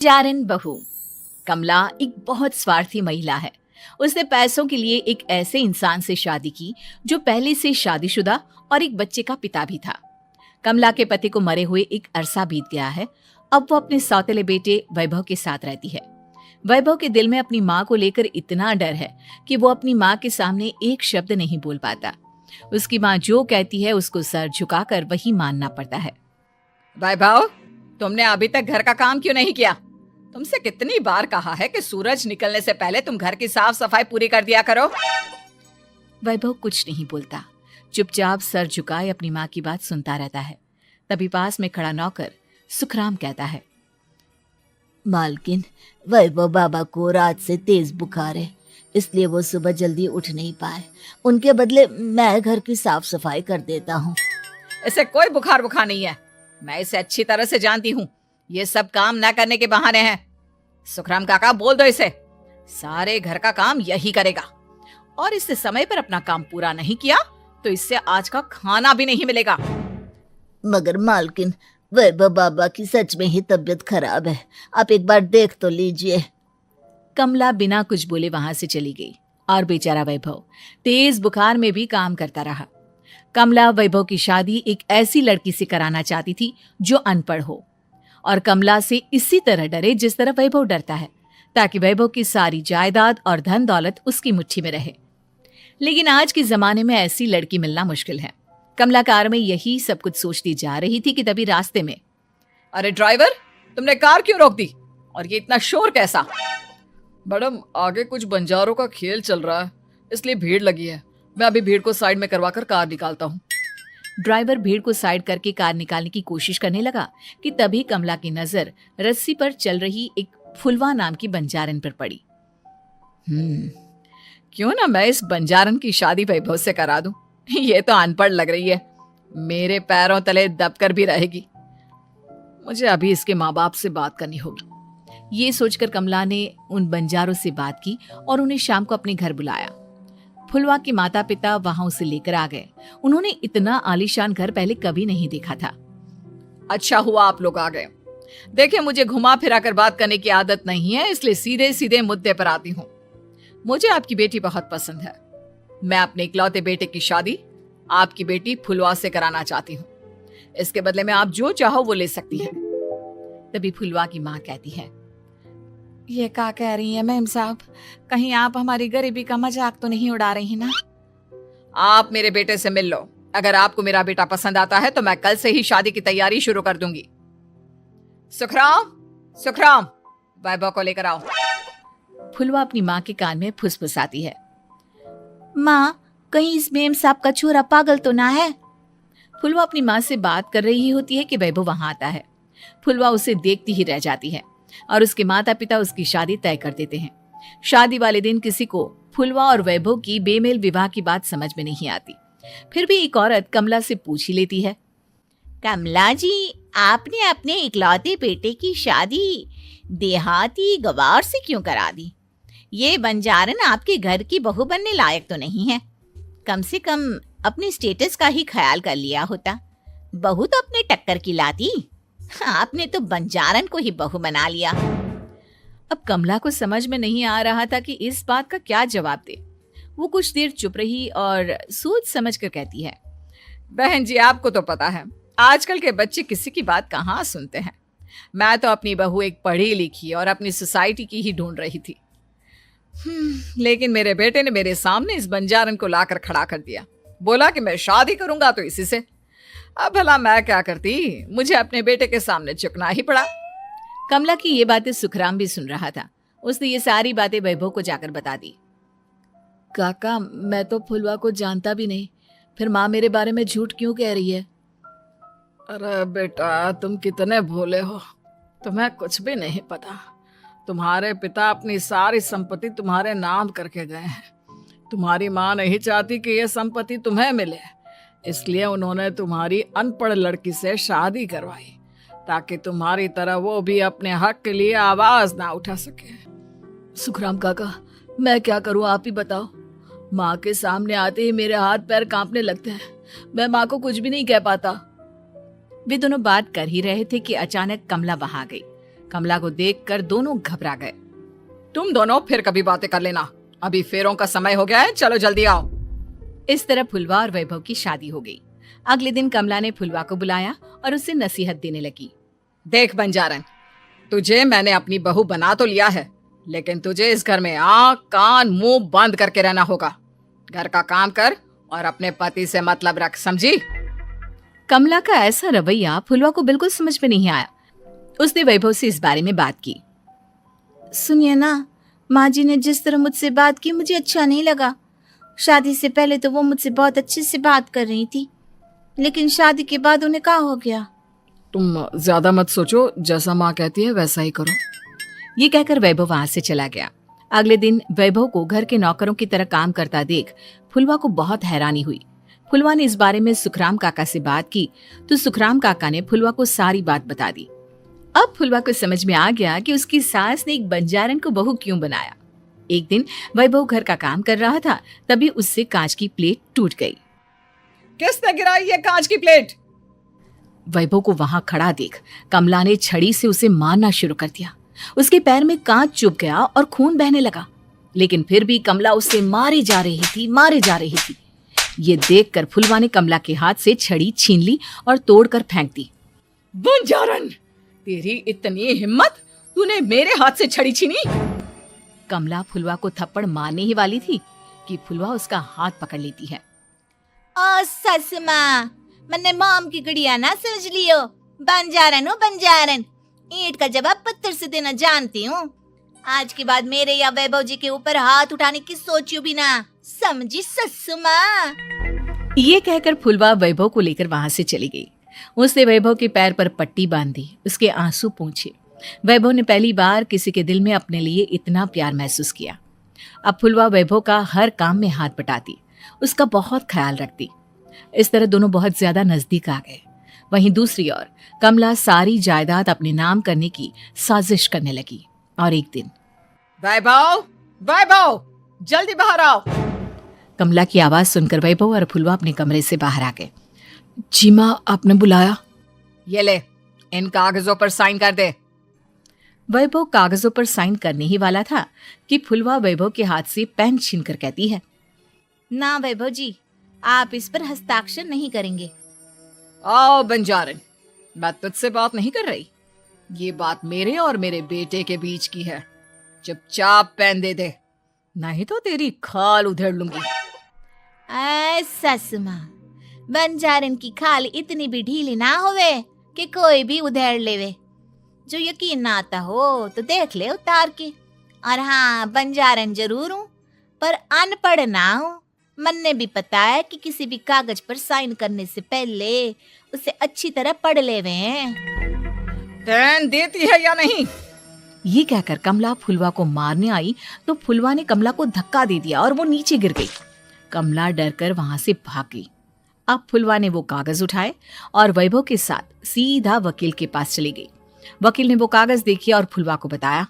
जारन बहू। कमला एक बहुत स्वार्थी महिला है। उसने पैसों के लिए एक ऐसे इंसान से शादी की जो पहले से शादीशुदा और एक बच्चे का पिता भी था। कमला के पति को मरे हुए एक अरसा बीत गया है। अब वो अपने सौतेले बेटे वैभव के साथ रहती है। वैभव के दिल में अपनी माँ को लेकर इतना डर है कि वो अपनी माँ के सामने एक शब्द नहीं बोल पाता। उसकी माँ जो कहती है उसको सर झुकाकर वही मानना पड़ता है। वैभव, तुमने अभी तक घर का काम क्यों नहीं किया? तुमसे कितनी बार कहा है कि सूरज निकलने से पहले तुम घर की साफ सफाई पूरी कर दिया करो। वैभव कुछ नहीं बोलता, चुपचाप सर झुकाए अपनी माँ की बात सुनता रहता है। तभी पास में खड़ा नौकर सुखराम कहता है, मालकिन, वैभव बाबा को रात से तेज बुखार है, इसलिए वो सुबह जल्दी उठ नहीं पाए। उनके बदले मैं घर की साफ सफाई कर देता हूँ। इसे कोई बुखार नहीं है। मैं इसे अच्छी तरह से जानती हूँ। ये सब काम न करने के बहाने हैं। सुखराम काका, बोल दो इसे, सारे घर का काम यही करेगा। और इससे समय पर अपना काम पूरा नहीं किया तो इससे आज का खाना भी नहीं मिलेगा। मगर मालकिन, वैभव बाबा की सच में ही तबीयत खराब है, आप एक बार देख तो लीजिए। कमला बिना कुछ बोले वहां से चली गई और बेचारा वैभव तेज बुखार में भी काम करता रहा। कमला वैभव की शादी एक ऐसी लड़की से कराना चाहती थी जो अनपढ़ हो और कमला से इसी तरह डरे जिस तरह वैभव डरता है, ताकि वैभव की सारी जायदाद और धन दौलत उसकी मुट्ठी में रहे। लेकिन आज के जमाने में ऐसी लड़की मिलना मुश्किल है। कमला कार में यही सब कुछ सोचती जा रही थी कि तभी रास्ते में, अरे ड्राइवर, तुमने कार क्यों रोक दी? और ये इतना शोर कैसा? मैडम, आगे कुछ बंजारों का खेल चल रहा है, इसलिए भीड़ लगी है। मैं अभी भीड़ को साइड में करवाकर कार निकालता हूँ। ड्राइवर भीड़ को साइड करके कार निकालने की कोशिश करने लगा कि तभी कमला की नजर रस्सी पर चल रही एक फुलवा नाम की बंजारन पर पड़ी। क्यों ना मैं इस बंजारन की शादी वैभव से करा दूं? ये तो अनपढ़ लग रही है, मेरे पैरों तले दबकर भी रहेगी। मुझे अभी इसके माँ बाप से बात करनी होगी। ये सोचकर कमला ने उन बंजारों से बात की और उन्हें शाम को अपने घर बुलाया। फुलवा के माता पिता वहां उसे लेकर आ गए। उन्होंने इतना आलीशान घर पहले कभी नहीं देखा था। अच्छा हुआ आप लोग आ गए। देखिए, मुझे घुमा फिरा कर बात करने की आदत नहीं है, इसलिए सीधे सीधे मुद्दे पर आती हूँ। मुझे आपकी बेटी बहुत पसंद है। मैं अपने इकलौते बेटे की शादी आपकी बेटी फुलवा से कराना चाहती हूँ। इसके बदले में आप जो चाहो वो ले सकती हैं। तभी फुलवा की माँ कहती है, ये क्या कह रही है मैम साहब? कहीं आप हमारी गरीबी का मजाक तो नहीं उड़ा रही ना? आप मेरे बेटे से मिल लो। अगर आपको मेरा बेटा पसंद आता है तो मैं कल से ही शादी की तैयारी शुरू कर दूंगी। सुखराम, सुखराम, वैभव को लेकर आओ। फुलवा अपनी माँ के कान में फुसफुसाती है, माँ, कहीं इस मेम साहब का छोरा पागल तो ना है? फुलवा अपनी माँ से बात कर रही होती है कि वैभव वहां आता है। फुलवा उसे देखती ही रह जाती है और उसके माता पिता उसकी शादी तय कर देते हैं। शादी वाले दिन किसी को फुलवा और वैभव की बेमेल विवाह की बात समझ में नहीं आती। फिर भी एक औरत कमला से पूछ ही लेती है, कमला जी, आपने अपने इकलौते बेटे की शादी देहाती गवार से क्यों करा दी? ये बंजारन आपके घर की बहू बनने लायक तो नहीं है। कम से कम अपने स्टेटस का ही ख्याल कर लिया होता। बहू तो अपने टक्कर की लाती, आपने तो बंजारन को ही बहू बना लिया। अब कमला को समझ में नहीं आ रहा था कि इस बात का क्या जवाब दे। वो कुछ देर चुप रही और सोच समझ कर कहती है, बहन जी, आपको तो पता है आजकल के बच्चे किसी की बात कहाँ सुनते हैं। मैं तो अपनी बहू एक पढ़ी लिखी और अपनी सोसाइटी की ही ढूंढ रही थी। लेकिन मेरे बेटे ने मेरे सामने इस बंजारन को लाकर खड़ा कर दिया। बोला कि मैं शादी करूंगा तो इसी से। अब भला मैं क्या करती, मुझे अपने बेटे के सामने झुकना ही पड़ा। कमला की ये बातें सुखराम भी सुन रहा था। उसने ये सारी बातें वैभव को जाकर बता दी। काका, मैं तो फुलवा को जानता भी नहीं, फिर माँ मेरे बारे में झूठ क्यों कह रही है? अरे बेटा, तुम कितने भोले हो, तुम्हें कुछ भी नहीं पता। तुम्हारे पिता अपनी सारी संपत्ति तुम्हारे नाम करके गए हैं। तुम्हारी माँ नहीं चाहती कि यह संपत्ति तुम्हें मिले, इसलिए उन्होंने तुम्हारी अनपढ़ लड़की से शादी करवाई ताकि तुम्हारी तरह वो भी अपने हक के लिए आवाज ना उठा सके। सुखराम काका, मैं क्या करूं, आप ही बताओ। माँ के सामने आते ही मेरे हाथ पैर कांपने लगते हैं। मैं माँ को कुछ भी नहीं कह पाता। वे दोनों बात कर ही रहे थे कि अचानक कमला वहां गई। कमला को देखकर दोनों घबरा गए। तुम दोनों फिर कभी बातें कर लेना, अभी फेरों का समय हो गया है, चलो जल्दी आओ। इस तरह फुलवा और वैभव की शादी हो गई। अगले दिन कमला ने फुलवा को बुलाया और उसे नसीहत देने लगी। देख बंजारन, तुझे मैंने अपनी बहू बना तो लिया है, लेकिन तुझे इस घर में आंख कान मुंह बंद करके रहना होगा। घर का काम कर और अपने पति से मतलब रख, समझी? कमला का ऐसा रवैया फुलवा को बिल्कुल समझ में नहीं आया। उसने वैभव से इस बारे में बात की। सुनिए ना, माँ जी ने जिस तरह मुझसे बात की मुझे अच्छा नहीं लगा। शादी से पहले तो वो मुझसे बहुत अच्छे से बात कर रही थी, लेकिन शादी के बाद उन्हें क्या हो गया? तुम ज्यादा मत सोचो, जैसा माँ कहती है वैसा ही करो। ये कहकर वैभव वहां से चला गया। अगले दिन वैभव को घर के नौकरों की तरह काम करता देख फुलवा को बहुत हैरानी हुई। फुलवा ने इस बारे में सुखराम काका से बात की तो सुखराम काका ने फुलवा को सारी बात बता दी। अब फुलवा को समझ में आ गया कि उसकी सास ने एक बंजारन को बहू क्यों बनाया। एक दिन वैभव घर का काम कर रहा था, तभी उससे कांच की प्लेट टूट गई। किसने गिराई ये कांच की प्लेट? वैभव को वहां खड़ा देख कमला ने छड़ी से उसे मारना शुरू कर दिया। उसके पैर में कांच चुभ गया और खून बहने लगा, लेकिन फिर भी कमला उससे मारे जा रही थी। ये देखकर फुलवा ने कमला के हाथ से छड़ी छीन ली और तोड़कर फेंक दी। बंजारन, तेरी इतनी हिम्मत, तूने मेरे हाथ से छड़ी छीनी? कमला फुलवा को थप्पड़ मारने ही वाली थी कि फुलवा उसका हाथ पकड़ लेती है। ओ सस माँ, मैंने मॉम की गुड़िया ना समझ लियो। बंजारन हो बंजारन, ईंट का जवाब पत्थर से देना जानती हूँ। आज के बाद मेरे या वैभव जी के ऊपर हाथ उठाने की सोचियो भी ना, समझी ससु माँ? ये कहकर फुलवा वैभव को लेकर वहां से चली गई। उसने वैभव के पैर पर पट्टी बांधी, उसके आंसू पोंछे। वैभव ने पहली बार किसी के दिल में अपने लिए इतना प्यार महसूस किया। अब फुलवा वैभव का हर काम में हाथ बटाती, उसका बहुत ख्याल रखती। इस तरह दोनों बहुत ज्यादा नजदीक आ गए। वहीं दूसरी ओर कमला सारी जायदाद अपने नाम करने की साजिश करने लगी। और एक दिन, वैभव, जल्दी बाहर आओ। कमला की आवाज सुनकर वैभव और फुलवा अपने कमरे से बाहर आ गए। जी माँ, आपने बुलाया? ये ले, इन कागजों पर साइन कर दे। वैभव कागजों पर साइन करने ही वाला था कि फुलवा वैभव के हाथ से पेन छीनकर कहती है, ना वैभव जी, आप इस पर हस्ताक्षर नहीं करेंगे। आओ बंजारन, मैं तुझसे बात नहीं कर रही। ये बात मेरे और मेरे बेटे के बीच की है। चुपचाप पेन दे दे, नहीं तो तेरी खाल उधेड़ लूंगी। सस माँ, बंजारन की खाल इतनी भी ढीली ना होवे कि कोई भी उधेड़ लेवे। जो यकीन ना आता हो तो देख ले उतार के। और हाँ, बंजारन जरूर हूँ, पर अनपढ़ ना हूँ। मन ने भी पता है कि किसी भी कागज पर साइन करने से पहले उसे अच्छी तरह पढ़ लेवे हैं। पेन देती है या नहीं? ये कहकर कमला फुलवा को मारने आई तो फुलवा ने कमला को धक्का दे दिया और वो नीचे गिर गई। कमला डरकर वहां से भाग गई। अब फुलवा ने वो कागज उठाए और वैभव के साथ सीधा वकील के पास चली गई। वकील ने वो कागज देखे और फुलवा को बताया,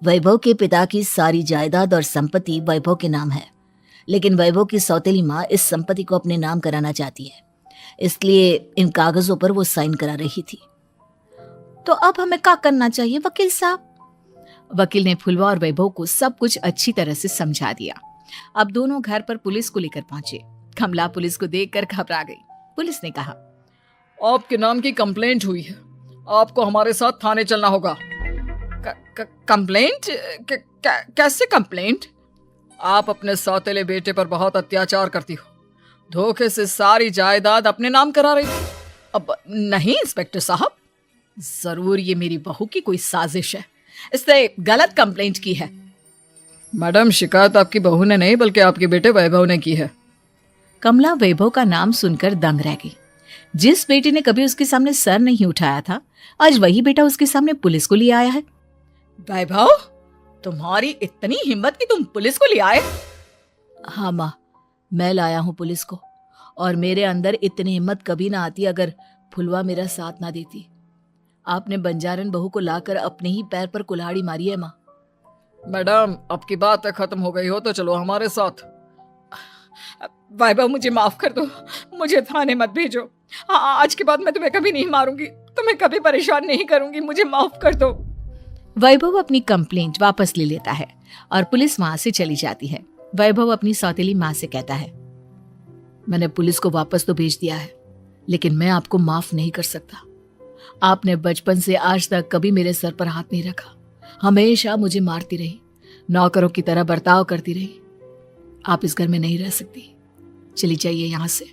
वैभव के पिता की सारी जायदाद और संपत्ति वैभव के नाम है, लेकिन वैभव की सौतेली माँ इस संपत्ति को अपने नाम कराना चाहती है, इसलिए इन कागजों पर वो साइन करा रही थी। तो अब हमें क्या करना चाहिए वकील साहब? वकील ने फुलवा और वैभव को सब कुछ अच्छी तरह से समझा दिया। अब दोनों घर पर पुलिस को लेकर पहुंचे। कमला पुलिस को देखकर घबरा गई। पुलिस ने कहा, आपके नाम की कंप्लेंट हुई है, आपको हमारे साथ थाने चलना होगा। कंप्लेंट? कैसे कंप्लेंट? आप अपने सौतेले बेटे पर बहुत अत्याचार करती हो, धोखे से सारी जायदाद अपने नाम करा रही थी। अब नहीं इंस्पेक्टर साहब, जरूर ये मेरी बहू की कोई साजिश है, इसने गलत कंप्लेंट की है। मैडम, शिकायत आपकी बहू ने नहीं बल्कि आपके बेटे वैभव ने की है। कमला वैभव का नाम सुनकर दंग रह गई। जिस बेटे ने कभी उसके सामने सर नहीं उठाया था, आज वही बेटा उसके सामने पुलिस को ले आया है। वैभव, तुम्हारी इतनी हिम्मत कि तुम पुलिस को ले आए? हाँ माँ, मैं लाया हूँ पुलिस को, और मेरे अंदर इतनी हिम्मत कभी ना आती अगर फुलवा मेरा साथ ना देती। आपने बंजारन बहू को लाकर अपने ही पैर पर कुल्हाड़ी मारी है माँ। मैडम, आपकी बात खत्म हो गई हो तो चलो हमारे साथ। वैभव, मुझे माफ कर दो, मुझे थाने मत भेजो। आज के बाद मैं तुम्हें कभी नहीं मारूंगी। तुम्हें कभी परेशान नहीं करूंगी, मुझे माफ कर दो। वैभव अपनी कंप्लेंट वापस ले लेता है और पुलिस वहां से चली जाती है। वैभव अपनी सौतेली माँ से कहता है, मैंने पुलिस को वापस तो भेज दिया है, लेकिन मैं आपको माफ नहीं कर सकता। आपने बचपन से आज तक कभी मेरे सर पर हाथ नहीं रखा, हमेशा मुझे मारती रही, नौकरों की तरह बर्ताव करती रही। आप इस घर में नहीं रह सकती, चली जाइए यहां से।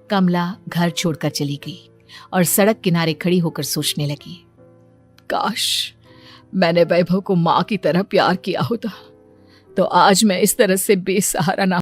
कमला घर छोड़कर चली गई और सड़क किनारे खड़ी होकर सोचने लगी, काश मैंने वैभव को माँ की तरह प्यार किया होता तो आज मैं इस तरह से बेसहारा ना